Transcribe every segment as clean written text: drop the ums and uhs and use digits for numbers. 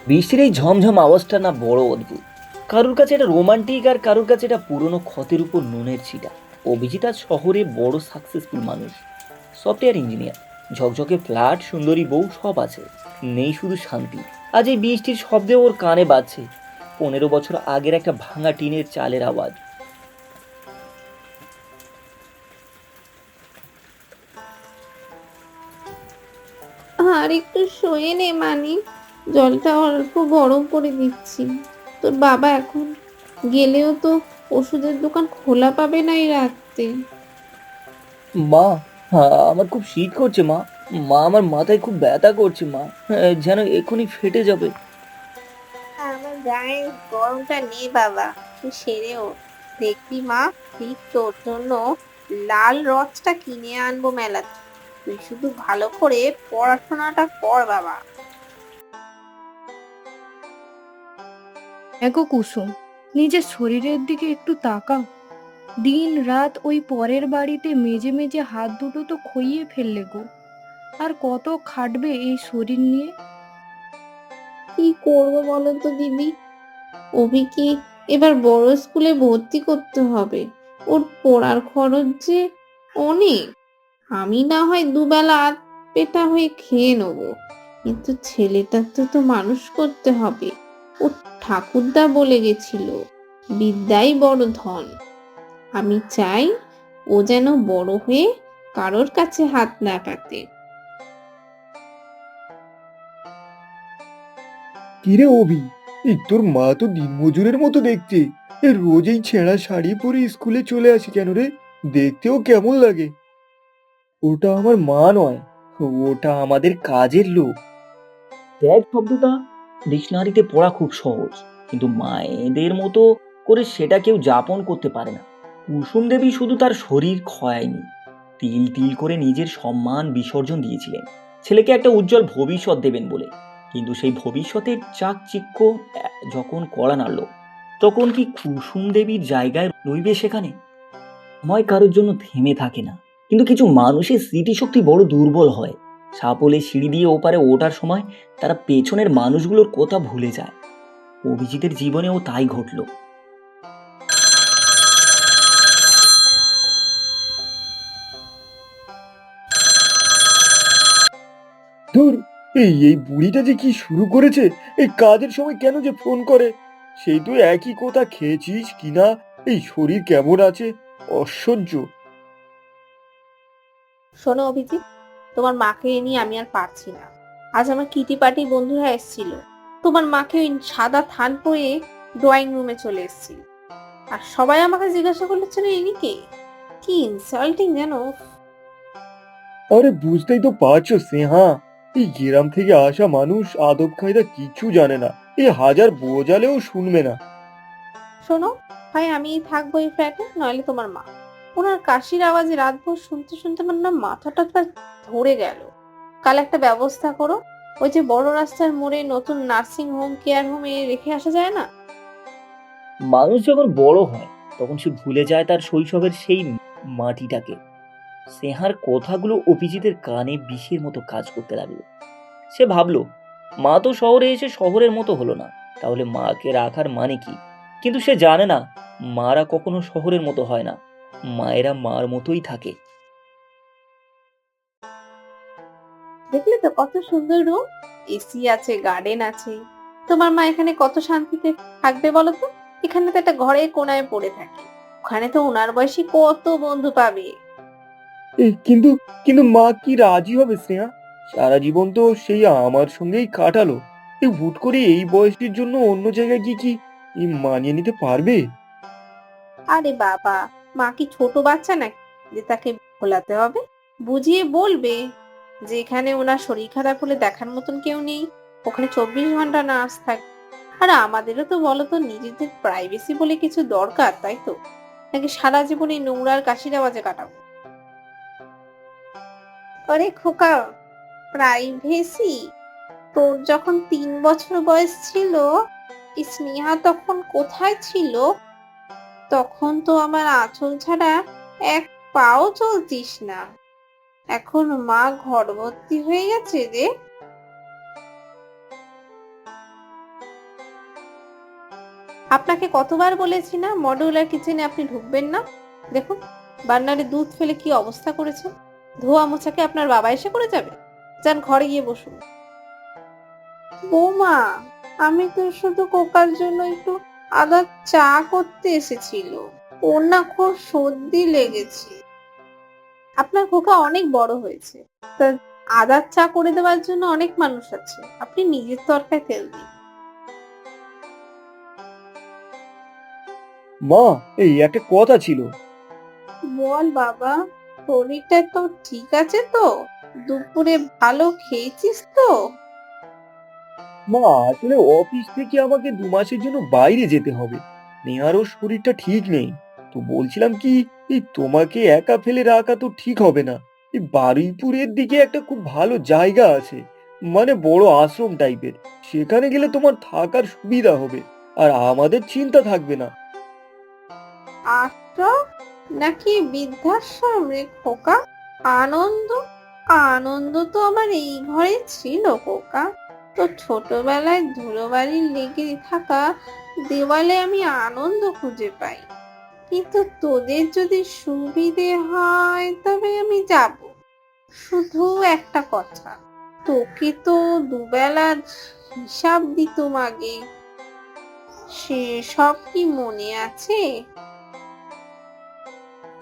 বৃষ্টির এই ঝমঝম আওয়াজটা না বড় অদ্ভুত। কারুর কাছে এটা রোমান্টিক, আর কারুর কাছে এটা পুরনো ক্ষতের উপর নুনের ছিটা। অভিজিৎ আজ শহরে বড় সাকসেসফুল মানুষ, সফটওয়্যার ইঞ্জিনিয়ার, ঝকঝকে ফ্ল্যাট, সুন্দরী বউ, সব আছে। নেই শুধু শান্তি। আজ এই বৃষ্টির শব্দে ওর কানে বাজছে 15 বছর আগের একটা ভাঙা টিনের চালের আওয়াজ। আর একটু শুয়ে নে মানি, জলটা অল্প গরম করে দিচ্ছি। তোর বাবা এখন গেলেও তো ওষুধের দোকান খোলা পাবে না এই রাতে। মা, আমার খুব শীত করছে মা। মা, আমার মাথায় খুব ব্যথা করছে মা, যেন এক্ষুনি ফেটে যাবে। আমার গায়ে গরমটা নে বাবা, তুই সেরেও দেখবি মা, ঠিক তোর জন্য লাল রথটা কিনে আনবো মেলা। তুই শুধু ভালো করে পড়াশোনাটা কর বাবা। এগো কুসুম, নিজের শরীরের দিকে একটু তাকাও। দিন রাত ওই পরের বাড়িতে মেজে মেজে হাত দুটো তো খইয়ে ফেললে গো। আর কত খাটবে এই শরীর নিয়ে? কি করবো বলো তো দিদি, অভিকে এবার বড় স্কুলে ভর্তি করতে হবে। ওর পড়ার খরচ যে অনেক। আমি না হয় দুবেলা আধ পেটা হয়ে খেয়ে নেবো, কিন্তু ছেলেটার তো মানুষ করতে হবে। ও ঠাকুরদা বলে গেছিল, বিদ্যাই বড় ধন। আমি চাই ও যেন বড় হয়ে কারোর কাছে হাত না পাতে। কিরে অভি, এই তোর মা তো দিনমজুরের মতো দেখতে। রোজ এই ছেঁড়া শাড়ি পরে স্কুলে চলে আসে কেন রে? দেখতেও কেমন লাগে? ওটা আমার মা নয়, ওটা আমাদের কাজের লোক। ত্যাগ শব্দটা ডিকশনারিতে পড়া খুব সহজ, কিন্তু মায়েদের মতো করে সেটা কেউ যাপন করতে পারে না। কুসুম দেবী শুধু তার শরীর ক্ষয়ায়নি, তিল তিল করে নিজের সম্মান বিসর্জন দিয়েছিলেন ছেলেকে একটা উজ্জ্বল ভবিষ্যৎ দেবেন বলে। কিন্তু সেই ভবিষ্যতের চাকচিক্য যখন কড়া নাড়ল, তখন কি কুসুম দেবীর জায়গায় রইবে সেখানে? সময় কারোর জন্য থেমে থাকে না, কিন্তু কিছু মানুষের স্মৃতিশক্তি বড় দুর্বল হয়। সাপলে সিঁড়ি দিয়ে ওপারে ওঠার সময় তারা পেছনের মানুষগুলোর কথা ভুলে যায়। অভিজিতের জীবনেও তাই ঘটল। ধুর, এই বুড়িটা যে কি শুরু করেছে! এই কাজের সময় কেন যে ফোন করে? সেই তুই একই কথা, খেয়েছিস কিনা, এই শরীর কেমন আছে, অসহ্য। শোনো অভিজিৎ, তোমার মাকে নিয়ে আমি আর পারছি না। আজ আমার কিটি পার্টি বন্ধুরা এসেছিল, তোমার মাকে ওই সাদা থান পরে ড্রয়িং রুমে চলে এসেছিল। আর সবাই আমাকে জিজ্ঞাসা করছিল ইনি কে। কি ইনসাল্টিং যেন। আরে বুঝতেই তো পারছো স্নেহা, এই গ্রাম থেকে আসা মানুষ আদব কায়দা কিচ্ছু জানে না। এই হাজার বোঝালেও শুনবে না। শোনো, হয় আমি থাকবো এই ফ্ল্যাটে, নইলে তোমার মা। ওনার কাশির আওয়াজে রাতভর শুনতে শুনতে আমার না মাথাটা ধরে গেল। কাল একটা ব্যবস্থা করো, ওই যে বড় রাস্তার মোড়ে নতুন নার্সিং হোম কেয়ার হোমে রেখে আসা যায় না? মানুষ যখন বড় হয় তখন সে ভুলে যায় তার শৈশবের সেই মাটিটাকে। স্নেহার কথাগুলো অভিজিতের কানে বিষের মতো কাজ করতে লাগলো। সে ভাবলো, মা তো শহরে এসে শহরের মতো হলো না, তাহলে মাকে রাখার মানে কি? কিন্তু সে জানে না, মারা কখনো শহরের মতো হয় না, মায়েরা মার মতোই থাকে। দেখলে তো কত সুন্দর রুম, এসি আছে, গার্ডেন আছে। তোমার মা এখানে কত শান্তিতে থাকবে বলো তো? এখানে তো একটা ঘরে কোনায় পড়ে থাকে, ওখানে তো ওনার বয়সী কত বন্ধু পাবে। কিন্তু কিন্তু মা কি রাজি হবে স্নেহা? সারা জীবন তো সেই আমার সঙ্গেই কাটালো। এই হুট করে এই বয়সটির জন্য অন্য জায়গায় গিয়ে কি মানিয়ে নিতে পারবে? আরে বাবা, মা কি ছোট বাচ্চা নাকি যে তাকে ভোলাতে হবে? বুঝিয়ে বলবে যে এখানে ওনার শরীর খারাপ হলে দেখার মতন কেউ নেই, ওখানে 24 ঘন্টা নার্স থাকে। আর আমাদেরও তো বলতো নিজেদের প্রাইভেসি বলে কিছু দরকার, তাই তো? নাকি সারা জীবন এই নোংরার কাশির আওয়াজে কাটাবো? আরে খোকা, প্রাইভেসি? তোর যখন 3 বছর বয়স ছিল, স্নেহা তখন কোথায় ছিল? তখন তো আমার আঁচল ছাড়া এক পাও চলতিস না। এখন মা ঘর ভর্তি হয়ে গেছে রে। আপনাকে কতবার বলেছি না মডিউলার কিচেনে আপনি ঢুকবেন না। দেখুন বার্নারে দুধ ফেলে কি অবস্থা করেছে। ধোয়া মোছাকে আপনার বাবা এসে করে যাবে। যান ঘরে গিয়ে বসুন। বৌমা, আমি তো শুধু কোকার জন্য একটু আদা চা করতে এসেছিল। ওর না খুব সর্দি লেগেছে। আপনার খোকা অনেক বড় হয়েছে, তা আদার চা করে দেওয়ার জন্য অনেক মানুষ আছে। আপনি নিজের তরকায় তেল দিন। মা, এই একটা কথা ছিল। বল বাবা, শরীরটা তো ঠিক আছে তো? দুপুরে ভালো খেয়েছিস তো? মা, আসলে অফিস থেকে আমাকে 2 মাসের জন্য বাইরে যেতে হবে। নেহারও শরীরটা ঠিক নেই। তো বলছিলাম কি, এই তোমাকে একা ফেলে রাখা তো ঠিক হবে না। এই বারুইপুরের দিকে একটা খুব ভালো জায়গা আছে, মানে বড় আশ্রম টাইপের। সেখানে গেলে তোমার থাকার সুবিধা হবে, আর আমাদের চিন্তা থাকবে না। আশ্রম নাকি বৃদ্ধাশ্রম রে খোকা? আনন্দ আনন্দ তো আমার এই ঘরে ছিল খোকা। তো ছোটবেলায় ধুলোবালির লেগে থাকা দেওয়ালে আমি আনন্দ খুঁজে পাই। কিন্তু তোদের যদি সুবিধে হয় তবে আমি যাব। শুধু একটা কথা, তোকে তো দুবেলার হিসাব দিতুম আগে, সে সব কি মনে আছে?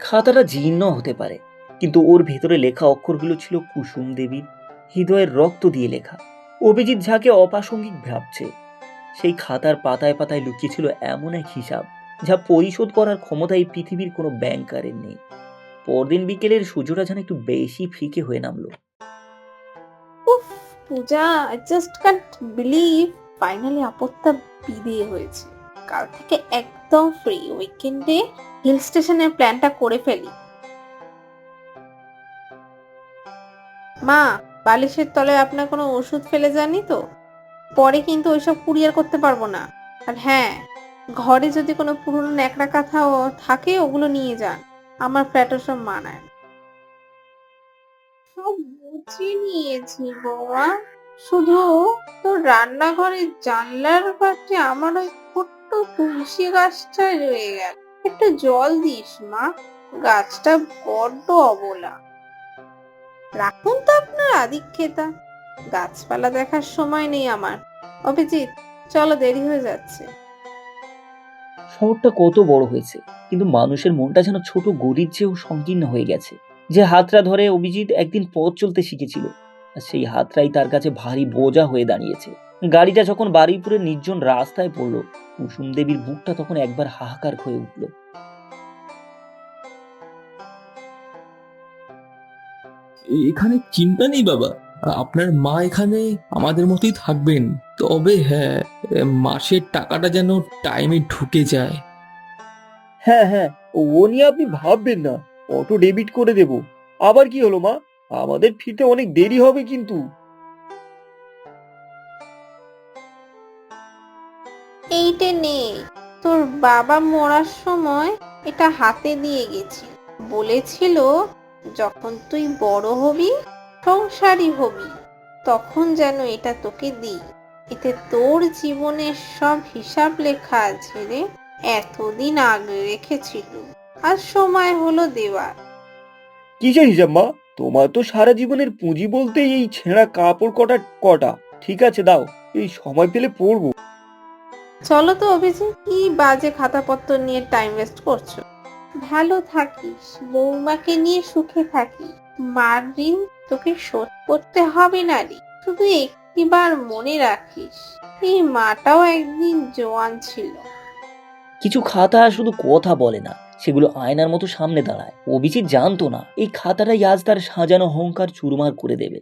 খাতাটা জীর্ণ হতে পারে, কিন্তু ওর ভেতরে লেখা অক্ষরগুলো ছিল কুসুম দেবীর হৃদয়ের রক্ত দিয়ে লেখা। অভিজিৎ যাকে অপ্রাসঙ্গিক ভাবছে, সেই খাতার পাতায় পাতায় লুকিয়ে ছিল এমন এক হিসাব যা পরিশোধ করার ক্ষমতা এই পৃথিবীর কোনো ব্যাংকারের নেই। পরদিন বিকেলের সূর্যটা যেন একটু বেশি ফিকে হয়ে নামলো। উফ Puja, I just can't believe finally আপত্তা বিদে হয়েছে। কাল থেকে একদম ফ্রি। উইকেন্ডে হিল স্টেশনের প্ল্যানটা করে ফেলি। মা, বালিশের তলায় আপনার কোনো ওষুধ ফেলে যাননি তো? পরে কিন্তু ওইসব কুরিয়ার করতে পারবো না। আর হ্যাঁ, ঘরে যদি কোনো পুরনো ন্যাকড়া কাঁথাও থাকে ওগুলো নিয়ে যান। আমার ফ্ল্যাটে সব মানায় না। সব গুছিয়ে নিয়েছি বৌমা, শুধু তোর রান্নাঘরের জানলার পাশে আমার ওই ছোট্ট তুলসী গাছটা রয়ে গেল। একটু জল দিস মা, গাছটা বড্ড অবলা। রাখুন তো আপনার আদিক্ষেতা, গাছপালা দেখার সময় নেই আমার। অভিজিৎ, চলো দেরি হয়ে যাচ্ছে। শহরটা কত বড় হয়েছে, কিন্তু মানুষের মনটা যেন ছোট গরির চেয়েও সংকীর্ণ হয়ে গেছে। যে হাতটা ধরে অভিজিৎ একদিন পথ চলতে শিখেছিল, আর সেই হাতটাই তার কাছে ভারী বোঝা হয়ে দাঁড়িয়েছে। গাড়িটা যখন বারুইপুরের নির্জন রাস্তায় পড়লো, কুসুম দেবীর বুকটা তখন একবার হাহাকার হয়ে উঠল। এখানে চিন্তা নেই বাবা, আপনার মা এখানে আমাদের মতোই থাকবেন। তবে হ্যাঁ, মাসের টাকাটা যেন টাইমে ঢুকে যায়। হ্যাঁ হ্যাঁ, ও নিয়ে আপনি ভাববেন না। অটো ডেবিট করে দেব। আবার কি হলো মা? আমাদের ফিরতে অনেক দেরি হবে কিন্তু। এইটে নে, তোর বাবা মরার সময় এটা হাতে দিয়ে গেছি। বলেছিল যখন তুই বড় হবি, সংসারী হবি, তখন যেন এটা তোকে দিই। এতে তোর জীবনের সব হিসাব লেখা আছে রে। এতদিন আগে রেখেছিল, আর সময় হলো দেওয়ার। কিসের হিসাব মা? তোমার তো সারা জীবনের পুঁজি বলতে এই ছেঁড়া কাপড় কটা কটা। ঠিক আছে, দাও, এই সময় পেলে পরবো। চলো তো অভিজিৎ, কি বাজে খাতাপত্র নিয়ে টাইম ওয়েস্ট করছো। ভালো থাকিস, বৌমাকে নিয়ে সুখে থাকিস। মার ঋণ তোকে শোধ করতে হবে না রে। শুধু একটিবার মনে রাখিস, এই মাটাও একদিন জোয়ান ছিল। কিছু খাতা শুধু কথা বলে না, সেগুলো আয়নার মতো সামনে দাঁড়ায়। অভিজিৎ জানতো না এই খাতাটাই আজ তার সাজানো অহংকার চুরমার করে দেবে।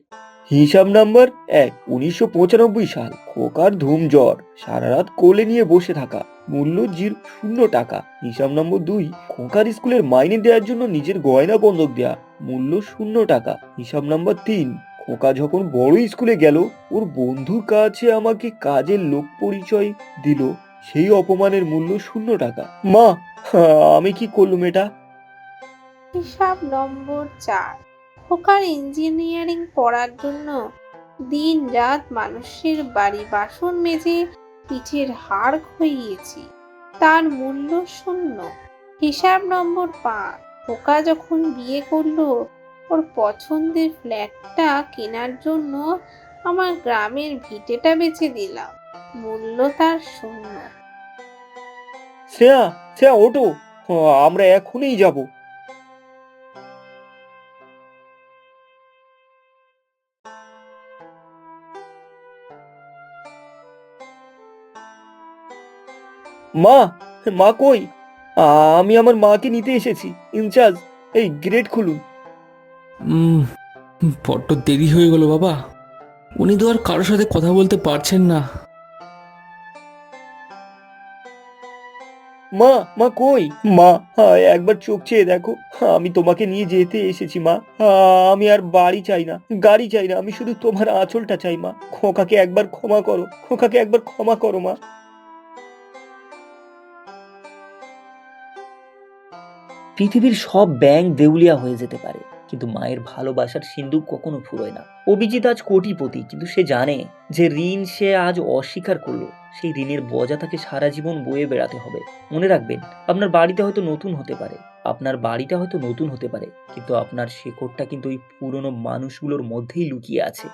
হিসাব নাম্বার 1, 1995 সাল। খোকার ধুম জ্বর, সারা রাত কোলে নিয়ে বসে থাকা, মূল্য 0 টাকা। হিসাব নম্বর 2, খোকার স্কুলের মাইনে দেওয়ার জন্য নিজের গয়না বন্ধক দেয়া, মূল্য 0 টাকা। হিসাব নাম্বার 3, খোকা যখন বড় স্কুলে গেল, ওর বন্ধুর কাছে আমাকে কাজের লোক পরিচয় দিল, সেই অপমানের মূল্য 0 টাকা। আমি কি করলুম এটা? হিসাব নম্বর 4, খোকার ইঞ্জিনিয়ারিং পড়ার জন্য দিন রাত মানুষের বাড়ি বাসন মেজে পিঠের হাড় খইয়েছি, তার মূল্য শূন্য। হিসাব নম্বর 5, খোকা যখন বিয়ে করলো ওর পছন্দের ফ্ল্যাটটা কেনার জন্য আমার গ্রামের ভিটেটা বেচে দিলাম, মূল্য তার শূন্য। শ্রেয়া, শ্রেয়া ওঠো, আমরা এখনই যাব। মা, মা কই? আমি আমার মাকে নিতে এসেছি। ইনচার্জ, এই গেট খুলুন। উম, বড্ড দেরি হয়ে গেল বাবা, উনি তো আর কারোর সাথে কথা বলতে পারছেন না। মা, মা কই? মা, একবার চোখ চেয়ে দেখো, আমি তোমাকে নিয়ে যেতে এসেছি মা। আমি আর বাড়ি চাই না, গাড়ি চাই না, আমি শুধু তোমার আঁচলটা চাই মা। খোকাকে একবার ক্ষমা করো, খোকাকে একবার ক্ষমা করো মা। পৃথিবীর সব ব্যাংক দেউলিয়া হয়ে যেতে পারে, কিন্তু মায়ের ভালোবাসার সিন্ধুক কখনো ফুরোয় না। অভিজিৎ আজ কোটিপতি, কিন্তু সে জানে যে ঋণ সে আজ অস্বীকার করলো, সেই ঋণের বোঝা তাকে সারা জীবন বয়ে বেড়াতে হবে। মনে রাখবেন, আপনার বাড়িটা হয়তো নতুন হতে পারে, আপনার বাড়িটা হয়তো নতুন হতে পারে, কিন্তু আপনার শেকড়টা কিন্তু ওই পুরনো মানুষগুলোর মধ্যেই লুকিয়ে আছে।